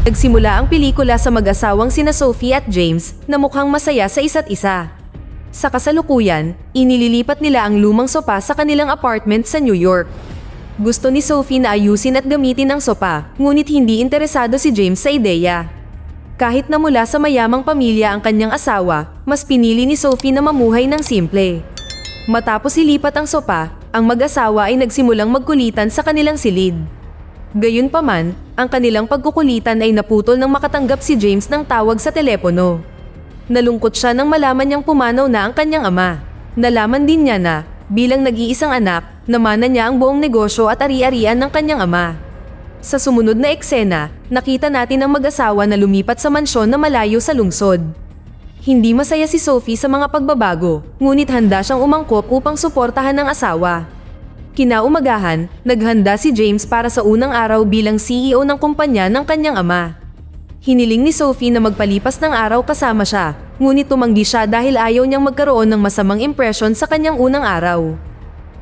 Nagsimula ang pelikula sa mag-asawang sina Sophie at James na mukhang masaya sa isa't isa. Sa kasalukuyan, inililipat nila ang lumang sopa sa kanilang apartment sa New York. Gusto ni Sophie na ayusin at gamitin ang sopa, ngunit hindi interesado si James sa ideya. Kahit na mula sa mayamang pamilya ang kanyang asawa, mas pinili ni Sophie na mamuhay ng simple. Matapos ilipat ang sopa, ang mag-asawa ay nagsimulang magkulitan sa kanilang silid. Gayunpaman, ang kanilang pagkukulitan ay naputol nang makatanggap si James ng tawag sa telepono. Nalungkot siya nang malaman niyang pumanaw na ang kanyang ama. Nalaman din niya na, bilang nag-iisang anak, namana niya ang buong negosyo at ari-arian ng kanyang ama. Sa sumunod na eksena, nakita natin ang mag-asawa na lumipat sa mansyon na malayo sa lungsod. Hindi masaya si Sophie sa mga pagbabago, ngunit handa siyang umangkop upang suportahan ang asawa. Kinaumagahan, naghanda si James para sa unang araw bilang CEO ng kumpanya ng kanyang ama. Hiniling ni Sophie na magpalipas ng araw kasama siya, ngunit tumanggi siya dahil ayaw niyang magkaroon ng masamang impresyon sa kanyang unang araw.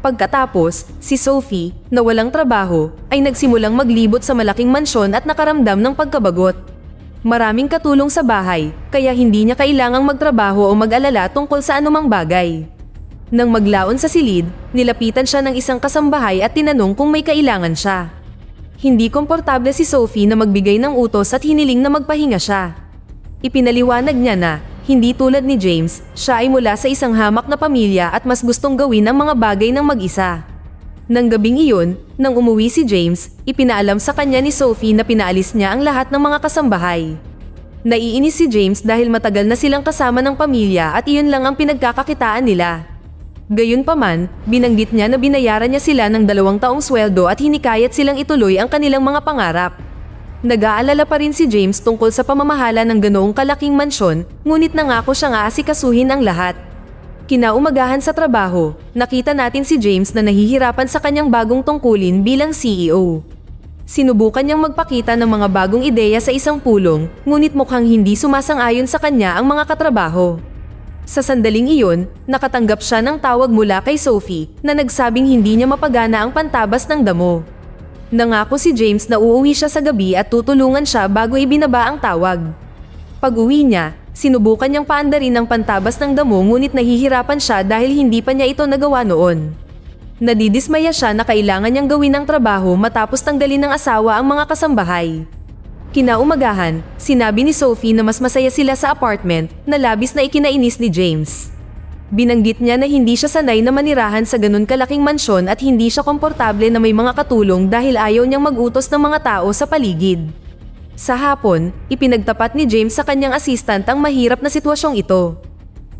Pagkatapos, si Sophie, na walang trabaho, ay nagsimulang maglibot sa malaking mansyon at nakaramdam ng pagkabagot. Maraming katulong sa bahay, kaya hindi niya kailangang magtrabaho o mag-alala tungkol sa anumang bagay. Nang maglaon sa silid, nilapitan siya ng isang kasambahay at tinanong kung may kailangan siya. Hindi komportable si Sophie na magbigay ng utos at hiniling na magpahinga siya. Ipinaliwanag niya na, hindi tulad ni James, siya ay mula sa isang hamak na pamilya at mas gustong gawin ang mga bagay ng mag-isa. Nang gabing iyon, nang umuwi si James, ipinaalam sa kanya ni Sophie na pinaalis niya ang lahat ng mga kasambahay. Naiinis si James dahil matagal na silang kasama ng pamilya at iyon lang ang pinagkakakitaan nila. Gayunpaman, binanggit niya na binayaran niya sila ng 2 taong sweldo at hinikayat silang ituloy ang kanilang mga pangarap. Nag-aalala pa rin si James tungkol sa pamamahala ng ganoong kalaking mansyon, ngunit nangako siyang aasikasuhin ang lahat. Kinaumagahan sa trabaho, nakita natin si James na nahihirapan sa kanyang bagong tungkulin bilang CEO. Sinubukan niyang magpakita ng mga bagong ideya sa isang pulong, ngunit mukhang hindi sumasang-ayon sa kanya ang mga katrabaho. Sa sandaling iyon, nakatanggap siya ng tawag mula kay Sophie na nagsabing hindi niya mapagana ang pantabas ng damo. Nangako si James na uuwi siya sa gabi at tutulungan siya bago ibinaba ang tawag. Pag-uwi niya, sinubukan niyang paandarin ang pantabas ng damo ngunit nahihirapan siya dahil hindi pa niya ito nagawa noon. Nadidismaya siya na kailangan niyang gawin ang trabaho matapos tanggalin ng asawa ang mga kasambahay. Kinaumagahan, sinabi ni Sophie na mas masaya sila sa apartment na labis na ikinainis ni James. Binanggit niya na hindi siya sanay na manirahan sa ganun kalaking mansyon at hindi siya komportable na may mga katulong dahil ayaw niyang mag-utos ng mga tao sa paligid. Sa hapon, ipinagtapat ni James sa kanyang assistant ang mahirap na sitwasyong ito.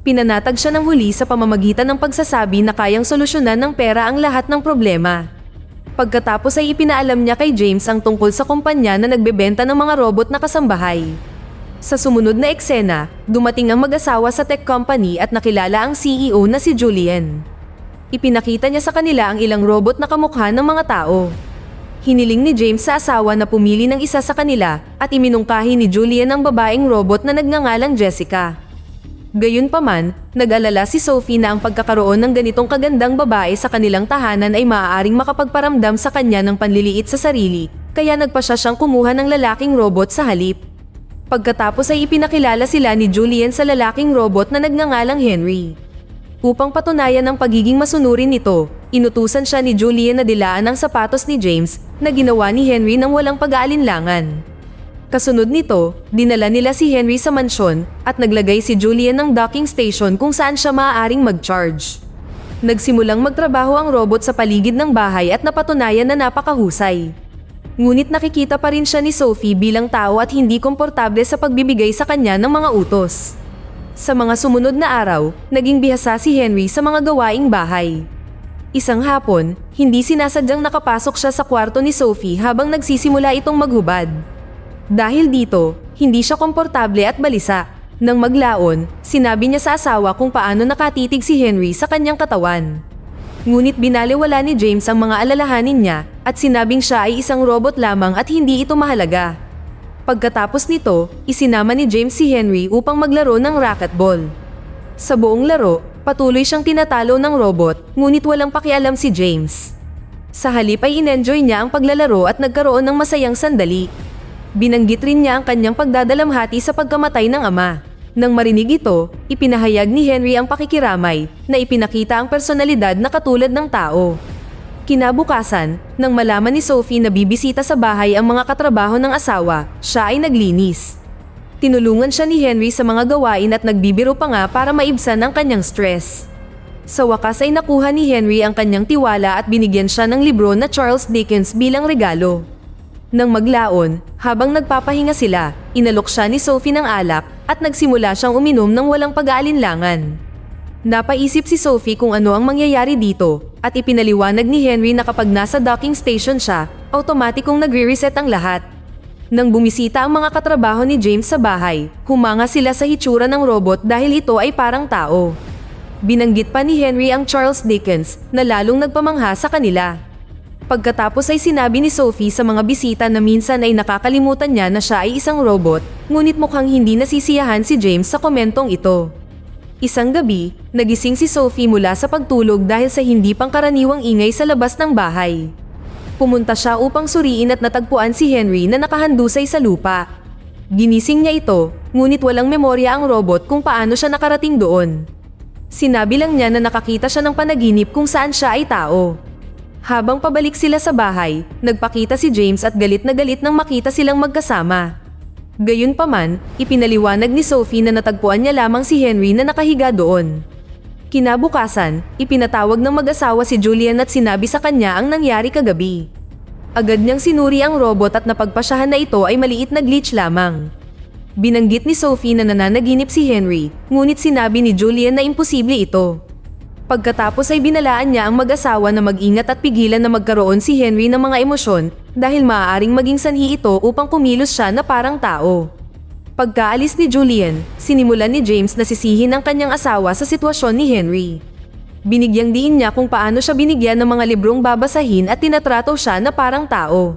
Pinanatag siya ng huli sa pamamagitan ng pagsasabi na kayang solusyonan ng pera ang lahat ng problema. Pagkatapos ay ipinaalam niya kay James ang tungkol sa kumpanya na nagbebenta ng mga robot na kasambahay. Sa sumunod na eksena, dumating ang mag-asawa sa tech company at nakilala ang CEO na si Julian. Ipinakita niya sa kanila ang ilang robot na kamukha ng mga tao. Hiniling ni James sa asawa na pumili ng isa sa kanila at iminungkahi ni Julian ang babaeng robot na nagngangalang Jessica. Gayunpaman, nag-alala si Sophie na ang pagkakaroon ng ganitong kagandang babae sa kanilang tahanan ay maaaring makapagparamdam sa kanya ng panliliit sa sarili, kaya nagpasya siyang kumuha ng lalaking robot sa halip. Pagkatapos ay ipinakilala sila ni Julian sa lalaking robot na nagngangalang Henry. Upang patunayan ang pagiging masunurin nito, inutusan siya ni Julian na dilaan ang sapatos ni James na ginawa ni Henry nang walang pag-aalinlangan. Kasunod nito, dinala nila si Henry sa mansyon at naglagay si Julian ng docking station kung saan siya maaaring mag-charge. Nagsimulang magtrabaho ang robot sa paligid ng bahay at napatunayan na napakahusay. Ngunit nakikita pa rin siya ni Sophie bilang tao at hindi komportable sa pagbibigay sa kanya ng mga utos. Sa mga sumunod na araw, naging bihasa si Henry sa mga gawaing bahay. Isang hapon, hindi sinasadyang nakapasok siya sa kwarto ni Sophie habang nagsisimula itong maghubad. Dahil dito, hindi siya komportable at balisa. Nang maglaon, sinabi niya sa asawa kung paano nakatitig si Henry sa kanyang katawan. Ngunit binaliwala ni James ang mga alalahanin niya at sinabing siya ay isang robot lamang at hindi ito mahalaga. Pagkatapos nito, isinama ni James si Henry upang maglaro ng racquetball. Sa buong laro, patuloy siyang tinatalo ng robot, ngunit walang pakialam si James. Sa halip ay in-enjoy niya ang paglalaro at nagkaroon ng masayang sandali. Binanggit rin niya ang kanyang pagdadalamhati sa pagkamatay ng ama. Nang marinig ito, ipinahayag ni Henry ang pakikiramay na ipinakita ang personalidad na katulad ng tao. Kinabukasan, nang malaman ni Sophie na bibisita sa bahay ang mga katrabaho ng asawa, siya ay naglinis. Tinulungan siya ni Henry sa mga gawain at nagbibiro pa nga para maibsan ang kanyang stress. Sa wakas ay nakuha ni Henry ang kanyang tiwala at binigyan siya ng libro na Charles Dickens bilang regalo. Nang maglaon, habang nagpapahinga sila, inalok siya ni Sophie ng alak at nagsimula siyang uminom ng walang pag-aalinlangan. Napaisip si Sophie kung ano ang mangyayari dito at ipinaliwanag ni Henry na kapag nasa docking station siya, automatikong nagre-reset ang lahat. Nang bumisita ang mga katrabaho ni James sa bahay, humanga sila sa hitsura ng robot dahil ito ay parang tao. Binanggit pa ni Henry ang Charles Dickens na lalong nagpamangha sa kanila. Pagkatapos ay sinabi ni Sophie sa mga bisita na minsan ay nakakalimutan niya na siya ay isang robot, ngunit mukhang hindi nasisiyahan si James sa komentong ito. Isang gabi, nagising si Sophie mula sa pagtulog dahil sa hindi pangkaraniwang ingay sa labas ng bahay. Pumunta siya upang suriin at natagpuan si Henry na nakahandusay sa lupa. Ginising niya ito, ngunit walang memorya ang robot kung paano siya nakarating doon. Sinabi lang niya na nakakita siya ng panaginip kung saan siya ay tao. Habang pabalik sila sa bahay, nagpakita si James at galit na galit nang makita silang magkasama. Gayunpaman, ipinaliwanag ni Sophie na natagpuan niya lamang si Henry na nakahiga doon. Kinabukasan, ipinatawag ng mag-asawa si Julian at sinabi sa kanya ang nangyari kagabi. Agad niyang sinuri ang robot at napagpasyahan na ito ay maliit na glitch lamang. Binanggit ni Sophie na nananaginip si Henry, ngunit sinabi ni Julian na imposible ito. Pagkatapos ay binalaan niya ang mag-asawa na mag-ingat at pigilan na magkaroon si Henry ng mga emosyon dahil maaaring maging sanhi ito upang kumilos siya na parang tao. Pagkaalis ni Julian, sinimulan ni James na sisihin ang kanyang asawa sa sitwasyon ni Henry. Binigyang diin niya kung paano siya binigyan ng mga librong babasahin at tinatrato siya na parang tao.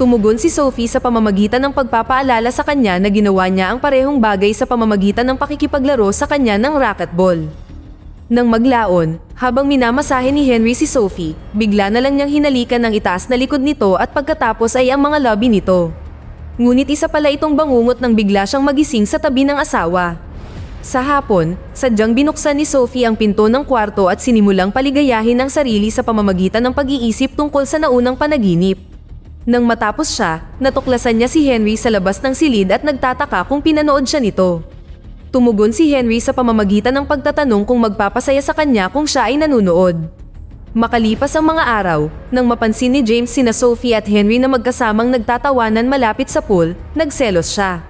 Tumugon si Sophie sa pamamagitan ng pagpapaalala sa kanya na ginawa niya ang parehong bagay sa pamamagitan ng pakikipaglaro sa kanya ng racquetball. Nang maglaon, habang minamasahe ni Henry si Sophie, bigla na lang niyang hinalikan ang itaas na likod nito at pagkatapos ay ang mga labi nito. Ngunit isa pala itong bangungot nang bigla siyang magising sa tabi ng asawa. Sa hapon, sadyang binuksan ni Sophie ang pinto ng kwarto at sinimulang paligayahin ang sarili sa pamamagitan ng pag-iisip tungkol sa naunang panaginip. Nang matapos siya, natuklasan niya si Henry sa labas ng silid at nagtataka kung pinanood siya nito. Tumugon si Henry sa pamamagitan ng pagtatanong kung magpapasaya sa kanya kung siya ay nanunood. Makalipas ang mga araw, nang mapansin ni James sina Sophie at Henry na magkasamang nagtatawanan malapit sa pool, nagselos siya.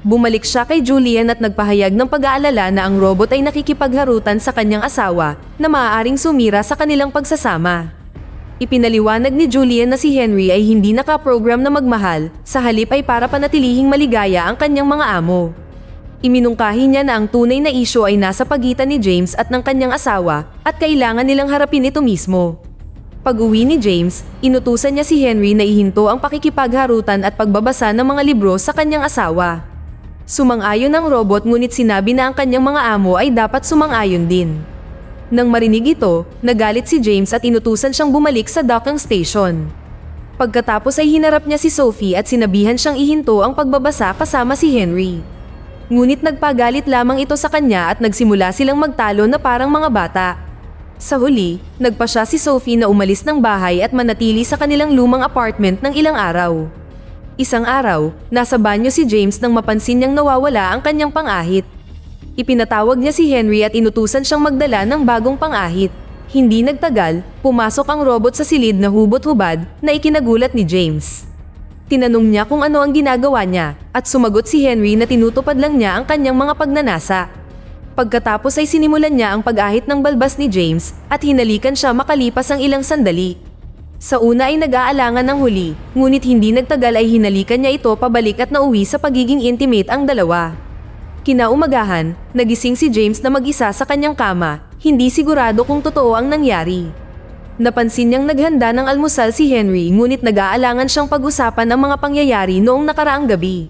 Bumalik siya kay Julian at nagpahayag ng pag-aalala na ang robot ay nakikipagharutan sa kanyang asawa na maaaring sumira sa kanilang pagsasama. Ipinaliwanag ni Julian na si Henry ay hindi nakaprogram na magmahal, sa halip ay para panatilihing maligaya ang kanyang mga amo. Iminungkahi niya na ang tunay na isyu ay nasa pagitan ni James at ng kanyang asawa at kailangan nilang harapin ito mismo. Pag-uwi ni James, inutusan niya si Henry na ihinto ang pakikipagharutan at pagbabasa ng mga libro sa kanyang asawa. Sumang-ayon ang robot ngunit sinabi na ang kanyang mga amo ay dapat sumang-ayon din. Nang marinig ito, nagalit si James at inutusan siyang bumalik sa docking station. Pagkatapos ay hinarap niya si Sophie at sinabihan siyang ihinto ang pagbabasa kasama si Henry. Ngunit nagpagalit lamang ito sa kanya at nagsimula silang magtalo na parang mga bata. Sa huli, nagpasya si Sophie na umalis ng bahay at manatili sa kanilang lumang apartment ng ilang araw. Isang araw, nasa banyo si James nang mapansin niyang nawawala ang kanyang pang-ahit. Ipinatawag niya si Henry at inutusan siyang magdala ng bagong pang-ahit. Hindi nagtagal, pumasok ang robot sa silid na hubot-hubad na ikinagulat ni James. Tinanong niya kung ano ang ginagawa niya at sumagot si Henry na tinutupad lang niya ang kanyang mga pagnanasa. Pagkatapos ay sinimulan niya ang pag-ahit ng balbas ni James at hinalikan siya makalipas ang ilang sandali. Sa una ay nag-aalangan ng huli, ngunit hindi nagtagal ay hinalikan niya ito pabalik at nauwi sa pagiging intimate ang dalawa. Kinaumagahan, nagising si James na mag-isa sa kanyang kama, hindi sigurado kung totoo ang nangyari. Napansin niyang naghanda ng almusal si Henry ngunit nag-aalangan siyang pag-usapan ang mga pangyayari noong nakaraang gabi.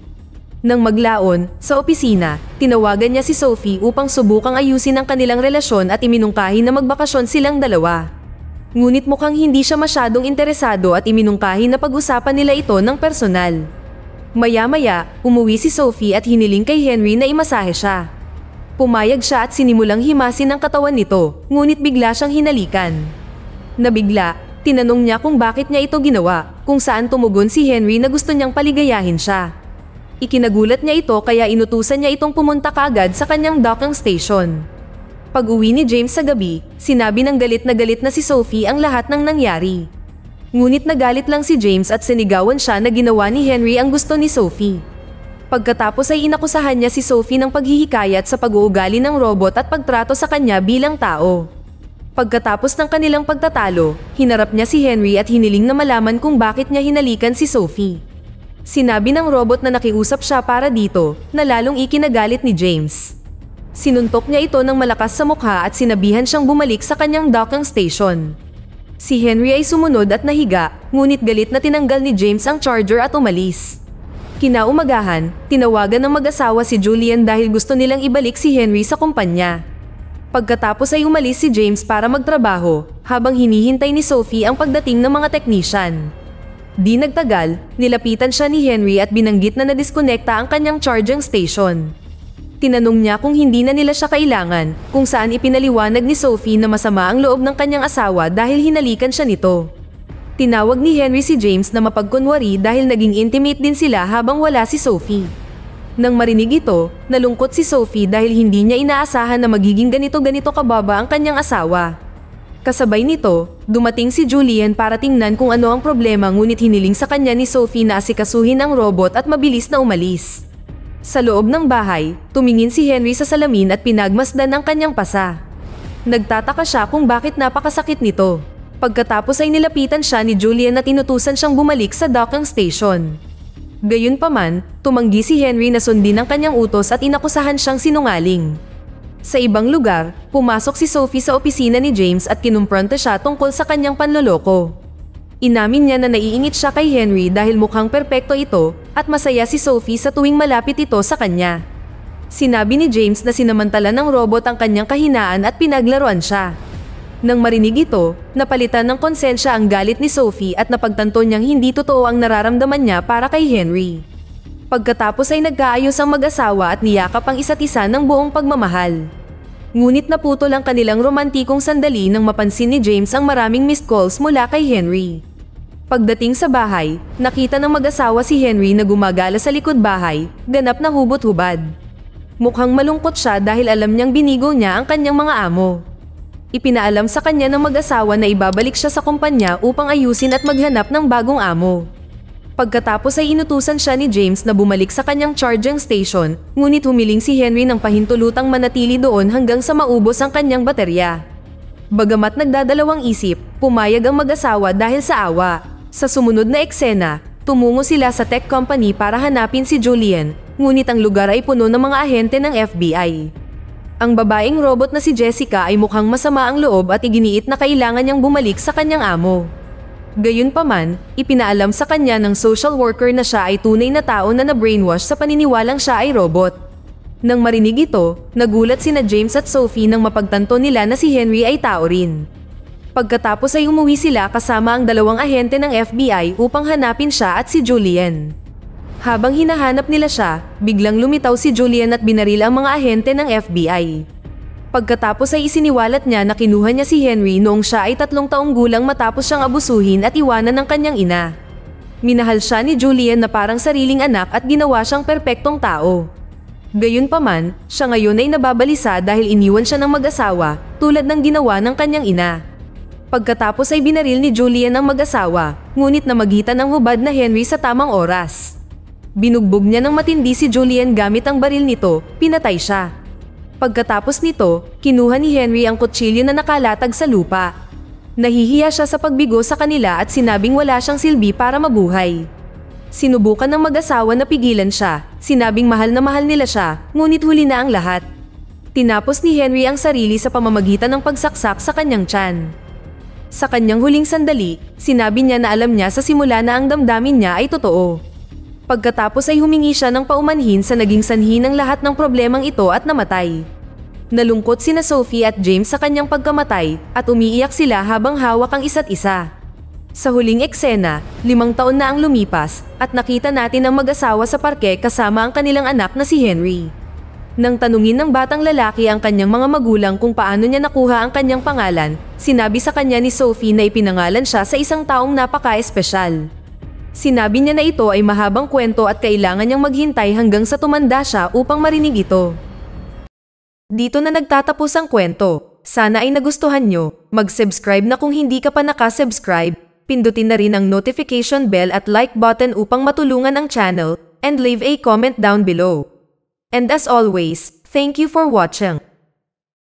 Nang maglaon, sa opisina, tinawagan niya si Sophie upang subukang ayusin ang kanilang relasyon at iminungkahi na magbakasyon silang dalawa. Ngunit mukhang hindi siya masyadong interesado at iminungkahi na pag-usapan nila ito ng personal. Maya-maya, umuwi si Sophie at hiniling kay Henry na imasahe siya. Pumayag siya at sinimulang himasin ang katawan nito, ngunit bigla siyang hinalikan. Nabigla, tinanong niya kung bakit niya ito ginawa, kung saan tumugon si Henry na gusto niyang paligayahin siya. Ikinagulat niya ito kaya inutusan niya itong pumunta kaagad sa kanyang docking station. Pag-uwi ni James sa gabi, sinabi ng galit na si Sophie ang lahat ng nangyari. Ngunit nagalit lang si James at sinigawan siya na ginawa ni Henry ang gusto ni Sophie. Pagkatapos ay inakusahan niya si Sophie ng paghihikayat sa pag-uugali ng robot at pagtrato sa kanya bilang tao. Pagkatapos ng kanilang pagtatalo, hinarap niya si Henry at hiniling na malaman kung bakit niya hinalikan si Sophie. Sinabi ng robot na nakiusap siya para dito, na lalong ikinagalit ni James. Sinuntok niya ito ng malakas sa mukha at sinabihan siyang bumalik sa kanyang docking station. Si Henry ay sumunod at nahiga, ngunit galit na tinanggal ni James ang charger at umalis. Kinaumagahan, tinawagan ng mag-asawa si Julian dahil gusto nilang ibalik si Henry sa kumpanya. Pagkatapos ay umalis si James para magtrabaho, habang hinihintay ni Sophie ang pagdating ng mga teknisyan. Di nagtagal, nilapitan siya ni Henry at binanggit na nadiskonekta ang kanyang charging station. Tinanong niya kung hindi na nila siya kailangan, kung saan ipinaliwanag ni Sophie na masama ang loob ng kanyang asawa dahil hinalikan siya nito. Tinawag ni Henry si James na mapagkunwari dahil naging intimate din sila habang wala si Sophie. Nang marinig ito, nalungkot si Sophie dahil hindi niya inaasahan na magiging ganito-ganito kababa ang kanyang asawa. Kasabay nito, dumating si Julian para tingnan kung ano ang problema ngunit hiniling sa kanya ni Sophie na asikasuhin ang robot at mabilis na umalis. Sa loob ng bahay, tumingin si Henry sa salamin at pinagmasdan ang kanyang pasa. Nagtataka siya kung bakit napakasakit nito. Pagkatapos ay nilapitan siya ni Julian at inutusan siyang bumalik sa docking station. Gayunpaman, tumanggi si Henry na sundin ang kanyang utos at inakusahan siyang sinungaling. Sa ibang lugar, pumasok si Sophie sa opisina ni James at kinumpronta siya tungkol sa kanyang panloloko. Inamin niya na naiingit siya kay Henry dahil mukhang perpekto ito at masaya si Sophie sa tuwing malapit ito sa kanya. Sinabi ni James na sinamantala ng robot ang kanyang kahinaan at pinaglaruan siya. Nang marinig ito, napalitan ng konsensya ang galit ni Sophie at napagtanto niyang hindi totoo ang nararamdaman niya para kay Henry. Pagkatapos ay nagkaayos ang mag-asawa at niyakap ang isa't isa ng buong pagmamahal. Ngunit naputol ang kanilang romantikong sandali nang mapansin ni James ang maraming missed calls mula kay Henry. Pagdating sa bahay, nakita ng mag-asawa si Henry na gumagala sa likod bahay, ganap na hubot-hubad. Mukhang malungkot siya dahil alam niyang binigo niya ang kanyang mga amo. Ipinaalam sa kanya ng mag-asawa na ibabalik siya sa kumpanya upang ayusin at maghanap ng bagong amo. Pagkatapos ay inutusan siya ni James na bumalik sa kanyang charging station, ngunit humiling si Henry ng pahintulutang manatili doon hanggang sa maubos ang kanyang baterya. Bagamat nagdadalawang isip, pumayag ang mag-asawa dahil sa awa. Sa sumunod na eksena, tumungo sila sa tech company para hanapin si Julian, ngunit ang lugar ay puno ng mga ahente ng FBI. Ang babaeng robot na si Jessica ay mukhang masama ang loob at iginiit na kailangan niyang bumalik sa kanyang amo. Gayunpaman, ipinaalam sa kanya ng social worker na siya ay tunay na tao na na-brainwash sa paniniwalang siya ay robot. Nang marinig ito, nagulat sina James at Sophie nang mapagtanto nila na si Henry ay tao rin. Pagkatapos ay umuwi sila kasama ang dalawang ahente ng FBI upang hanapin siya at si Julian. Habang hinahanap nila siya, biglang lumitaw si Julian at binaril ang mga ahente ng FBI. Pagkatapos ay isiniwalat niya na kinuha niya si Henry noong siya ay 3 taong gulang matapos siyang abusuhin at iwanan ng kanyang ina. Minahal siya ni Julian na parang sariling anak at ginawa siyang perpektong tao. Gayunpaman, siya ngayon ay nababalisa dahil iniwan siya ng mag-asawa tulad ng ginawa ng kanyang ina. Pagkatapos ay binaril ni Julian ang mag-asawa, ngunit namagitan ng hubad na Henry sa tamang oras. Binugbog niya ng matindi si Julian gamit ang baril nito, pinatay siya. Pagkatapos nito, kinuha ni Henry ang kutsilyo na nakalatag sa lupa. Nahihiya siya sa pagbigo sa kanila at sinabing wala siyang silbi para mabuhay. Sinubukan ng mag-asawa na pigilan siya, sinabing mahal na mahal nila siya, ngunit huli na ang lahat. Tinapos ni Henry ang sarili sa pamamagitan ng pagsaksak sa kanyang tiyan. Sa kanyang huling sandali, sinabi niya na alam niya sa simula na ang damdamin niya ay totoo. Pagkatapos ay humingi siya ng paumanhin sa naging sanhi ng lahat ng problemang ito at namatay. Nalungkot sina Sophie at James sa kanyang pagkamatay at umiiyak sila habang hawak ang isa't isa. Sa huling eksena, 5 taon na ang lumipas at nakita natin ang mag-asawa sa parke kasama ang kanilang anak na si Henry. Nang tanungin ng batang lalaki ang kanyang mga magulang kung paano niya nakuha ang kanyang pangalan, sinabi sa kanya ni Sophie na ipinangalan siya sa isang taong napaka-espesyal. Sinabi niya na ito ay mahabang kwento at kailangan niyang maghintay hanggang sa tumanda siya upang marinig ito. Dito na nagtatapos ang kwento. Sana ay nagustuhan nyo. Mag-subscribe na kung hindi ka pa nakasubscribe. Pindutin na rin ang notification bell at like button upang matulungan ang channel, and leave a comment down below. And as always, thank you for watching.